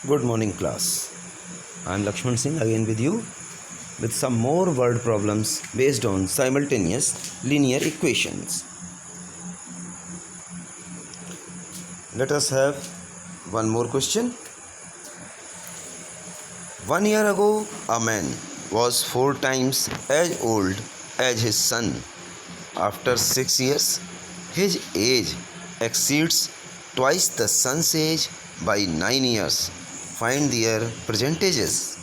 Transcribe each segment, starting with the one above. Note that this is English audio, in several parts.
Good morning, class. I am Lakshman Singh again with you with some more word problems based on simultaneous linear equations. Let us have one more question. 1 year ago, a man was 4 times as old as his son. After 6 years, his age exceeds twice the son's age by 9 years. Find their percentages.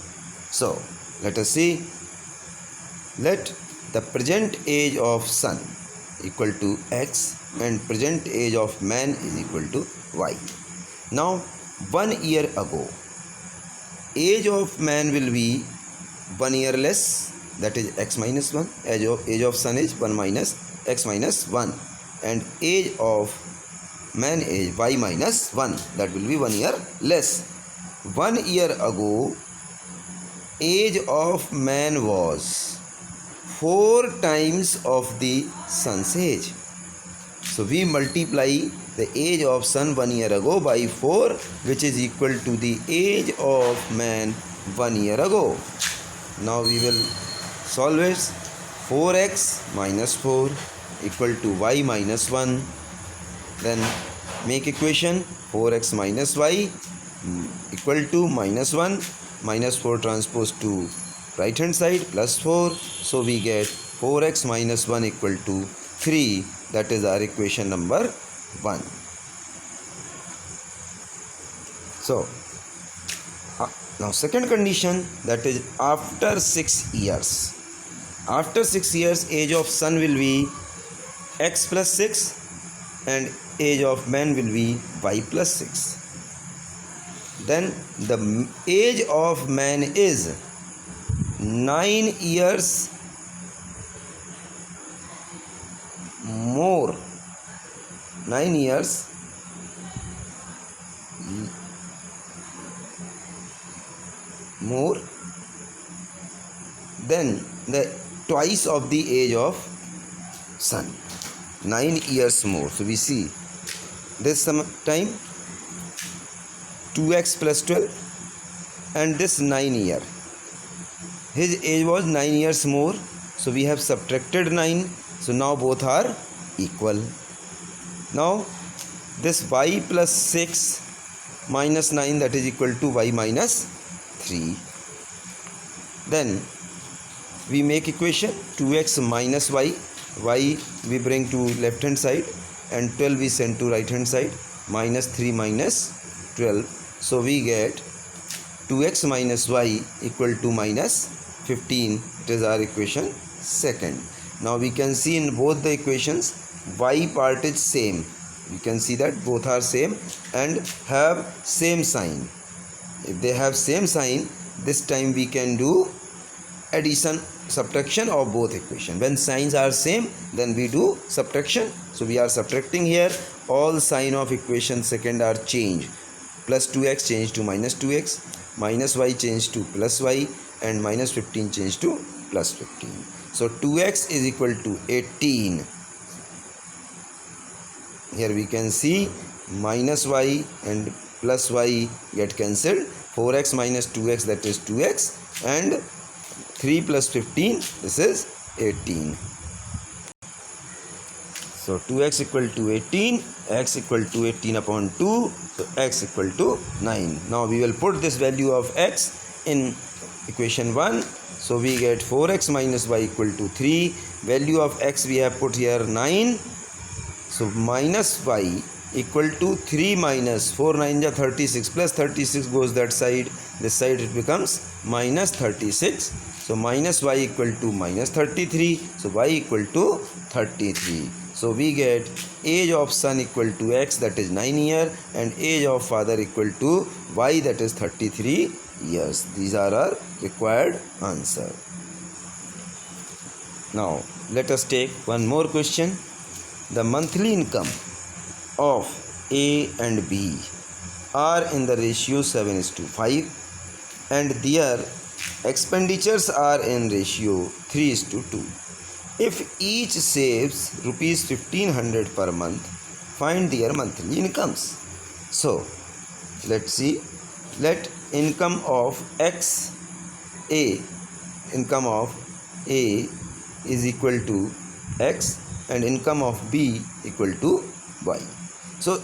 So, let us see. Let the present age of son equal to x and present age of man is equal to y. Now, 1 year ago, age of man will be 1 year less, that is x minus 1. Age of son is 1 minus x minus 1, and age of man is y minus 1, that will be 1 year less. 1 year ago, age of man was 4 times of the son's age. So we multiply the age of son 1 year ago by 4, which is equal to the age of man 1 year ago. Now we will solve it. 4x minus 4 equal to y minus 1. Then make equation 4x minus y equal to minus 1, minus 4 transpose to right hand side plus 4. So we get 4x minus 1 equal to 3. That is our equation number 1. So now second condition, that is after 6 years. After 6 years, age of son will be x plus 6 and age of man will be y plus 6. Then the age of man is 9 years more. 9 years more than the twice of the age of son. 9 years more. So we see this time 2x plus 12 and this 9 year. His age was 9 years more. So we have subtracted 9. So now both are equal. Now this y plus 6 minus 9, that is equal to y minus 3. Then we make equation 2x minus y. Y we bring to left hand side and 12 we send to right hand side. Minus 3 minus 12. So we get 2x minus y equal to minus 15. It is our equation second. Now we can see in both the equations y part is same. You can see that both are same and have same sign. If they have same sign, this time we can do addition, subtraction of both equation. When signs are same, then we do subtraction. So we are subtracting here. All sign of equation second are changed. Plus 2x changed to minus 2x, minus y changed to plus y, and minus 15 changed to plus 15. So 2x is equal to 18. Here we can see minus y and plus y get cancelled. 4x minus 2x, that is 2x, and 3 plus 15, this is 18. So 2x equal to 18, x equal to 18 upon 2, so x equal to 9. Now we will put this value of x in equation 1. So we get 4x minus y equal to 3. Value of x we have put here 9. So minus y equal to 3 minus 4 9 is 36, plus 36 goes that side. This side it becomes minus 36. So minus y equal to minus 33. So y equal to 33. So we get age of son equal to x, that is 9 years, and age of father equal to y, that is 33 years. These are our required answer. Now let us take one more question. The monthly income of A and B are in the ratio 7:5 and their expenditures are in ratio 3:2. If each saves rupees 1500 per month, find their monthly incomes. So let's see let income of x a, income of a is equal to x and income of b equal to y. So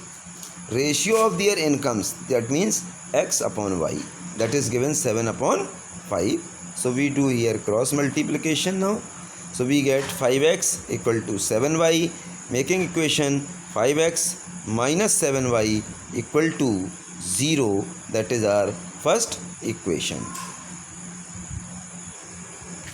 ratio of their incomes, that means x upon y, that is given 7 upon 5. So we do here cross multiplication now. So we get 5x equal to 7y, making equation 5x minus 7y equal to 0. That is our first equation.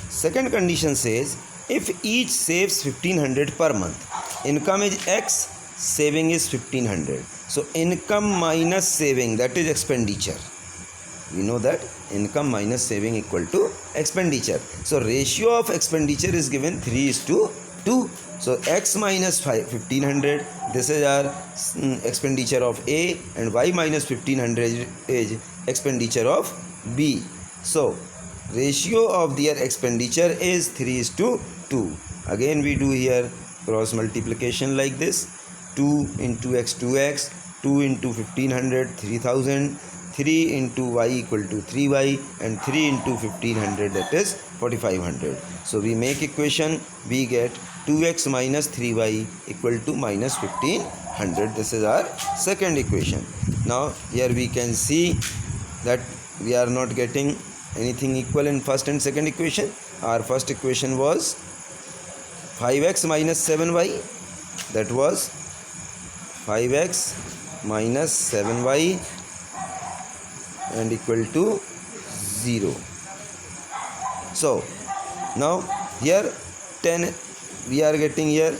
Second condition says, if each saves 1500 per month, income is x, saving is 1500. So income minus saving, that is expenditure. We know that income minus saving equal to expenditure. So ratio of expenditure is given 3:2. So x minus 1500, this is our expenditure of A, and y minus 1500 is expenditure of B. So ratio of their expenditure is 3:2. Again we do here cross multiplication like this. 2 into x 2x, 2 into 1500 3000, 3 into y equal to 3y, and 3 into 1500, that is 4500. So we make equation, we get 2x minus 3y equal to minus 1500. This is our second equation. Now here we can see that we are not getting anything equal in first and second equation. Our first equation was 5x minus 7y, that was 5x minus 7y and equal to 0. So now here 10, we are getting here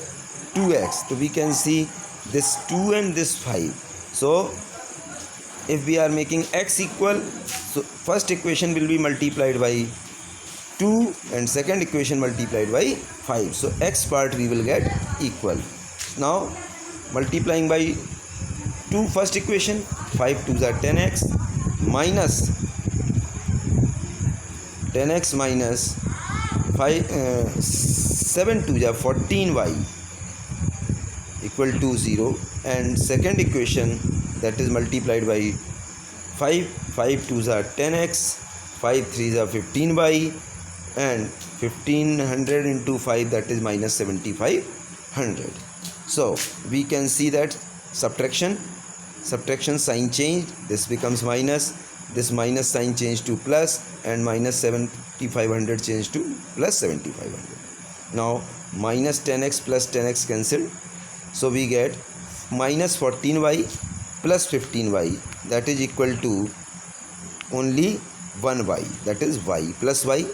2x. So we can see this 2 and this 5. So if we are making x equal, so first equation will be multiplied by 2 and second equation multiplied by 5. So x part we will get equal. Now multiplying by 2 first equation, 5 2s are 10x minus 10x minus 5 7 2s are 14y equal to 0, and second equation, that is multiplied by 5 2s are 10x, 5 3s are 15y, and 1500 into 5, that is minus 7500. So we can see that subtraction sign change, this becomes minus, this minus sign change to plus, and minus 7500 change to plus 7500. Now minus 10x plus 10x cancelled, so we get minus 14y plus 15y, that is equal to only 1y, that is y plus y,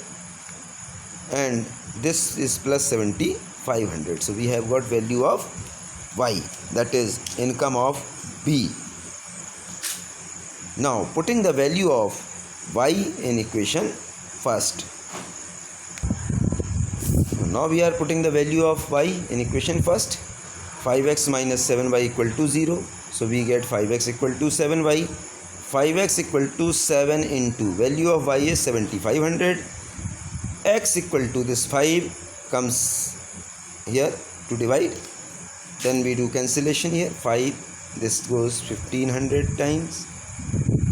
and this is plus 7500. So we have got value of y, that is income of B. Now putting the value of y in equation first. Now we are putting the value of y in equation first. 5x minus 7y equal to 0. So we get 5x equal to 7y. 5x equal to 7 into value of y is 7500. X equal to this 5 comes here to divide. Then we do cancellation here. 5, this goes 1500 times.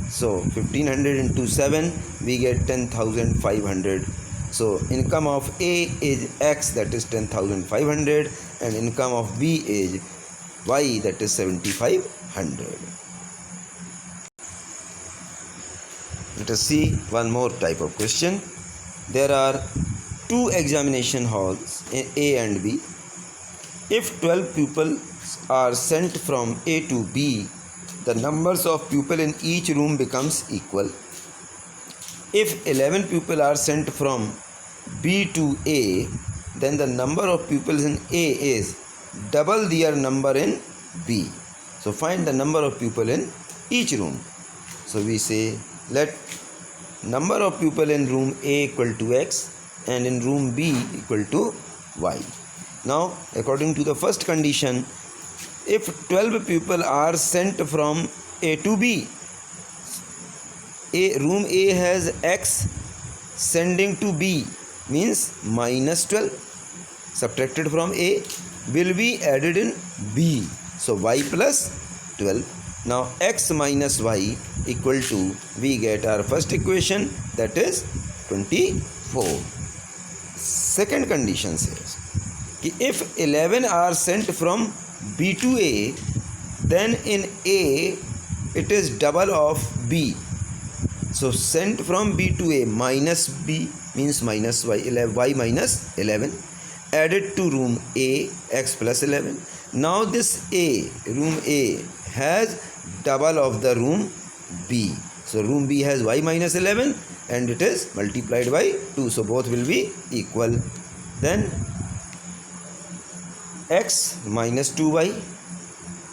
So 1500 into 7, we get 10,500. So income of A is x, that is 10,500, and income of B is y, that is 7,500. Let us see one more type of question. There are 2 examination halls, A and B. If 12 pupils are sent from A to B, the numbers of pupils in each room becomes equal. If 11 pupils are sent from B to A, then the number of pupils in A is double their number in B. So find the number of pupils in each room. So we say, let number of pupils in room A equal to x and in room B equal to y. Now according to the first condition, if 12 people are sent from A to B, room A has x, sending to B means minus 12 subtracted from A will be added in B. So y plus 12. Now x minus y equal to, we get our first equation, that is 24. Second condition says if 11 are sent from B to A, then in A it is double of B. So sent from B to A minus B means minus y, y minus 11, added to room A, x plus 11. Now this A, room A, has double of the room B. So room B has y minus 11 and it is multiplied by 2. So both will be equal. Then x minus 2y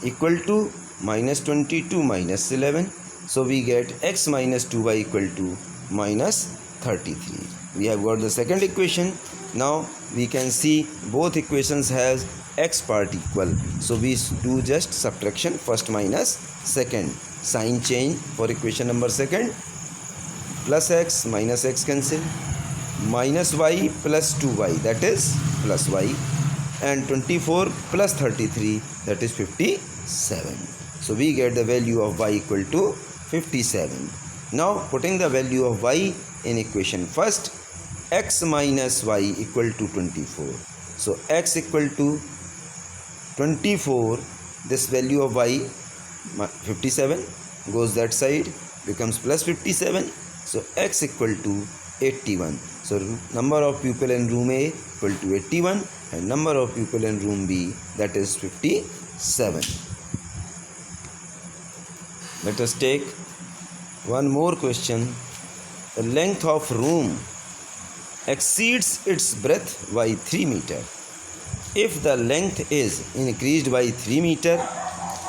equal to minus 22 minus 11. So we get x minus 2y equal to minus 33. We have got the second equation. Now we can see both equations has x part equal. So we do just subtraction, first minus second. Sign change for equation number second. Plus x minus x cancel. Minus y plus 2y, that is plus y. And 24 plus 33, that is 57. So we get the value of y equal to 57. Now putting the value of y in equation first, x minus y equal to 24. So x equal to 24, this value of y 57 goes that side, becomes plus 57. So x equal to 81. So number of people in room A equal to 81 and number of people in room B, that is 57. Let us take one more question. The length of room exceeds its breadth by 3 meter. If the length is increased by 3 meter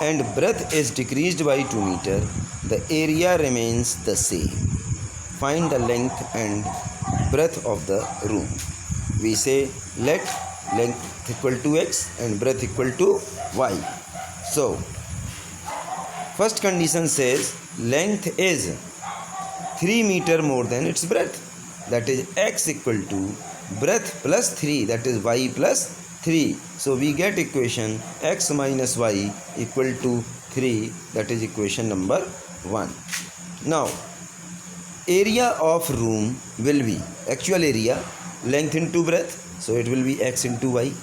and breadth is decreased by 2 meter, the area remains the same. Find the length and breadth of the room. We say let length equal to x and breadth equal to y. So first condition says length is 3 meter more than its breadth, that is x equal to breadth plus 3, that is y plus 3. So we get equation x minus y equal to 3, that is equation number 1. Now area of room will be actual area, length into breadth, so it will be x into y.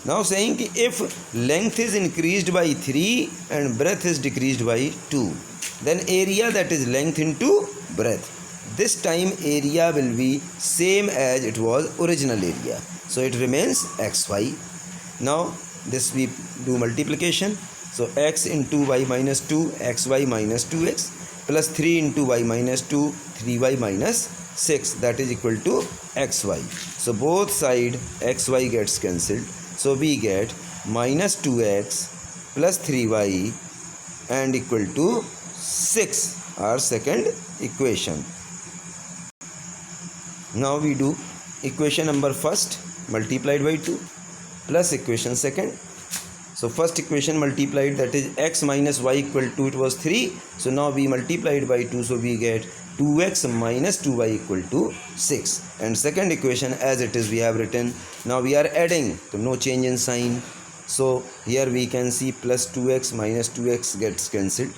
Now saying if length is increased by 3 and breadth is decreased by 2, then area, that is length into breadth. This time area will be same as it was original area, so it remains xy. Now this we do multiplication. So x into y minus 2, xy minus 2x, plus 3 into y minus 2, 3y minus 6, that is equal to xy. So both side xy gets cancelled. So we get minus 2x plus 3y and equal to 6, our second equation. Now we do equation number first multiplied by 2 plus equation second. So first equation multiplied, that is x minus y equal to, it was 3. So now we multiplied by 2, so we get 2x minus 2y equal to 6. And second equation as it is we have written. Now we are adding, so no change in sign. So here we can see plus 2x minus 2x gets cancelled.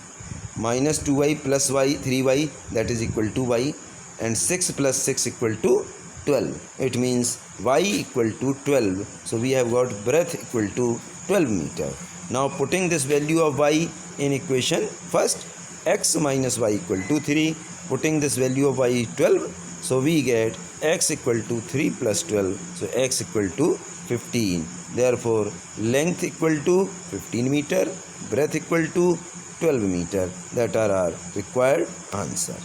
Minus 2y plus y, 3y, that is equal to y. And 6 plus 6 equal to 12. It means y equal to 12. So we have got breadth equal to 12 meter. Now putting this value of y in equation first, x minus y equal to 3. Putting this value of y 12. So we get x equal to 3 plus 12. So x equal to 15. Therefore length equal to 15 meter, breadth equal to 12 meter. That are our required answer.